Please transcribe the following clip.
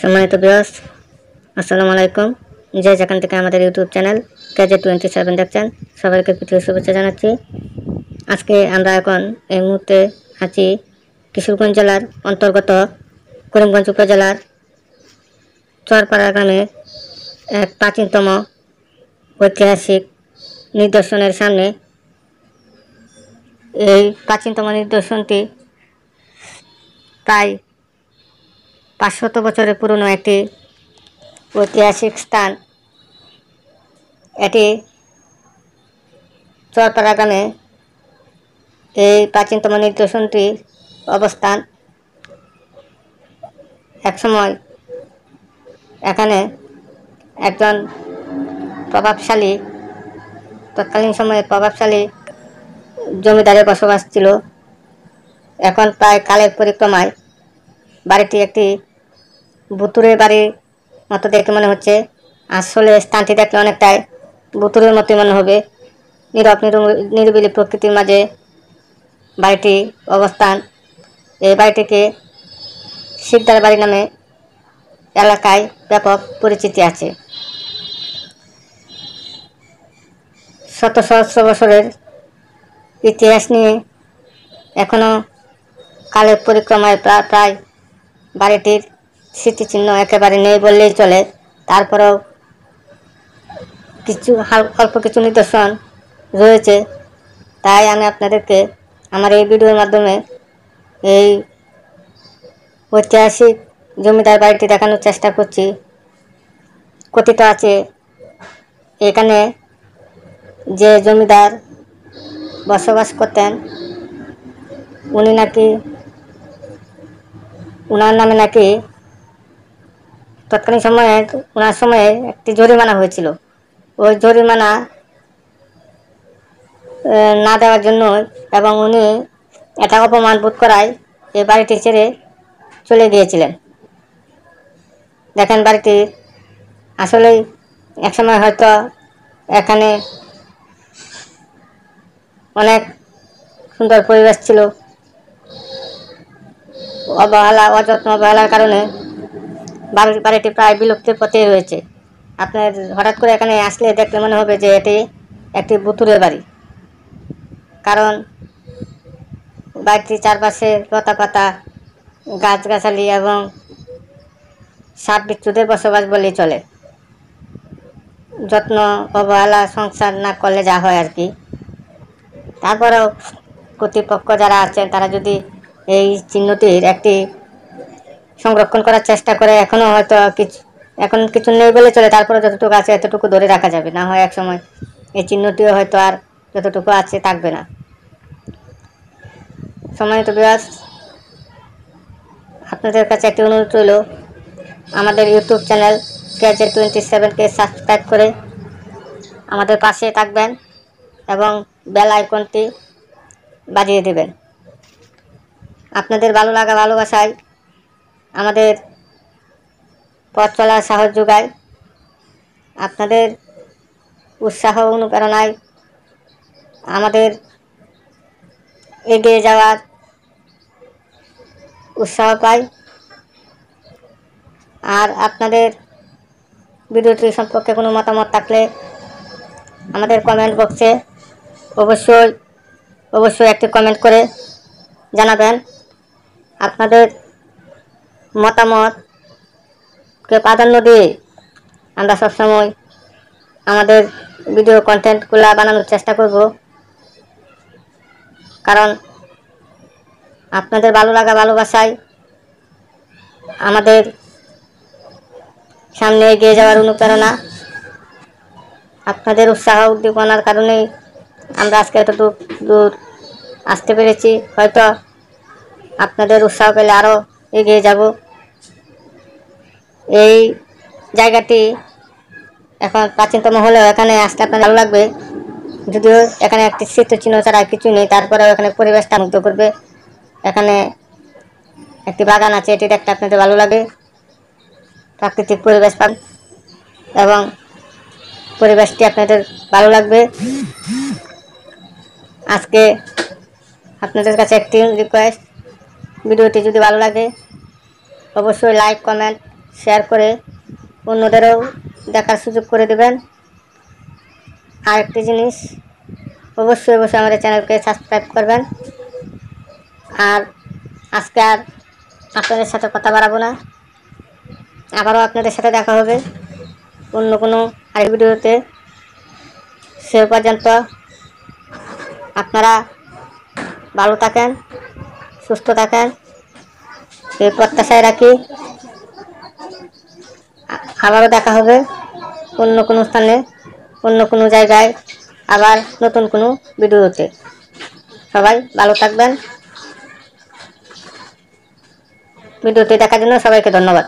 সম্মানিত ভিউয়ার্স, আসসালামু আলাইকুম। যে যেখান থেকে আমাদের ইউটিউব চ্যানেল KJ27 দেখছেন, সবাইকে প্রীতীয় শুভেচ্ছা জানাচ্ছি। আজকে আমরা এখন এই মুহূর্তে আছি কিশোরগঞ্জ জেলার অন্তর্গত করিমগঞ্জ উপজেলার চরপাড়া গ্রামে এক প্রাচীনতম ঐতিহাসিক নিদর্শনের সামনে। এই প্রাচীনতম নিদর্শনটি প্রায় 500 বছরের পুরনো একটি ঐতিহাসিক স্থান। এটি চরপাড়া গ্রামে এই প্রাচীনতম নিদর্শনটি অবস্থান। একসময় এখানে একজন তৎকালীন সময়ে প্রভাবশালী জমিদারের বসবাস ছিল। এখন প্রায় কালের পরিক্রমায় বাড়িটি একটি ভুতুড়ে বাড়ির মতো দেখে মনে হচ্ছে। আসলে স্থানটি দেখলে অনেকটাই ভুতুড়ের মতো মনে হবে। নীরব নিরিবিলি প্রকৃতির মাঝে বাড়িটি অবস্থান। এই বাড়িটিকে শিকদার বাড়ি নামে এলাকায় ব্যাপক পরিচিতি আছে। শত সহস্র বছরের ইতিহাস নিয়ে এখনো কালের পরিক্রমায় প্রায় বাড়িটির স্মৃতিচিহ্ন একেবারে নেই বললেই চলে। তারপরেও অল্প কিছু নিদর্শন রয়েছে। তাই আমি আপনাদেরকে আমার এই ভিডিওর মাধ্যমে এই ঐতিহাসিক জমিদার বাড়িটি দেখানোর চেষ্টা করছি। কথিত আছে এখানে যে জমিদার বসবাস করতেন উনার নামে নাকি তৎকালীন সময়ে ওনার সময়ে একটি জরিমানা হয়েছিল। ওই জরিমানা না দেওয়ার জন্য এবং উনি এটা অপমান বোধ করায় এই বাড়িটি ছেড়ে চলে গিয়েছিলেন। দেখেন বাড়িটি আসলেই একসময় হয়তো এখানে অনেক সুন্দর পরিবেশ ছিল। অবহেলার কারণে বাড়িটি প্রায় বিলুপ্তির পথে রয়েছে। আপনার হঠাৎ করে এখানে আসলে দেখলে মনে হবে যে এটি একটি ভুতুড়ে বাড়ি। কারণ বাড়িটির চারপাশে লতাপাতা, গাছগাছালি এবং সাপ বিচ্ছুদের বসবাস বলেই চলে। যত্ন অবহেলা সংসার না করলে যা হয় আর কি। তারপরেও কর্তৃপক্ষ যারা আছেন তারা যদি এই চিহ্নটির একটি সংরক্ষণ করার চেষ্টা করে, এখন কিছু নেই বলে চলে, তারপরে যতটুকু আছে এতটুকু ধরে রাখা যাবে। না হয় এক সময় এই চিহ্নটিও হয়তো আর যতটুকু আছে থাকবে না। সম্মানিত ভিউয়ার্স, আপনাদের কাছে একটি অনুরোধ রইল, আমাদের ইউটিউব চ্যানেল KJ27কে সাবস্ক্রাইব করে আমাদের পাশে থাকবেন এবং বেল আইকনটি বাজিয়ে দেবেন। আপনাদের ভালো লাগা ভালোবাসায় আমাদের পথ চলার সাহস যোগায়। আপনাদের উৎসাহ অনুপ্রেরণায় আমাদের এগিয়ে যাওয়ার উৎসাহ পাই। আর আপনাদের ভিডিওটি সম্পর্কে কোনো মতামত থাকলে আমাদের কমেন্ট বক্সে অবশ্যই একটি কমেন্ট করে জানাবেন। আপনাদের মতামতকে প্রাধান্য দিয়ে আমরা সবসময় আমাদের ভিডিও কন্টেন্টগুলো বানানোর চেষ্টা করব। কারণ আপনাদের ভালো লাগা ভালোবাসায় আমাদের সামনে এগিয়ে যাওয়ার অনুপ্রেরণা। আপনাদের উৎসাহ উদ্দীপনার কারণেই আমরা আজকে এতটুকু দূর আসতে পেরেছি। হয়তো আপনাদের উৎসাহ পেলে আরও এগিয়ে যাব। এই জায়গাটি এখন প্রাচীনতম হলেও এখানে আসতে আপনার ভালো লাগবে। যদিও এখানে একটি স্মৃতিচিহ্ন ছাড়া কিছু নেই, তারপরেও এখানে পরিবেশটা মুগ্ধ করবে। এখানে একটি বাগান আছে, এটি দেখতে আপনাদের ভালো লাগে। প্রাকৃতিক পরিবেশ পান এবং পরিবেশটি আপনাদের ভালো লাগবে। আজকে আপনাদের কাছে একটি রিকোয়েস্ট, ভিডিওটি যদি ভালো লাগে অবশ্যই লাইক, কমেন্ট, শেয়ার করে অন্যদেরও দেখার সুযোগ করে দেবেন। আর একটি জিনিস, অবশ্যই আমাদের চ্যানেলকে সাবস্ক্রাইব করবেন। আর আজকে আর আপনাদের সাথে কথা বাড়াবো না, আবারও আপনাদের সাথে দেখা হবে অন্য কোনো আরেক ভিডিওতে। সে পর্যন্ত আপনারা ভালো থাকেন, সুস্থ থাকেন, এই প্রত্যাশায় রাখি। আবারও দেখা হবে অন্য কোনো স্থানে, অন্য কোনো জায়গায়, আবার নতুন কোনো ভিডিওতে। সবাই ভালো থাকবেন। ভিডিওটি দেখার জন্য সবাইকে ধন্যবাদ।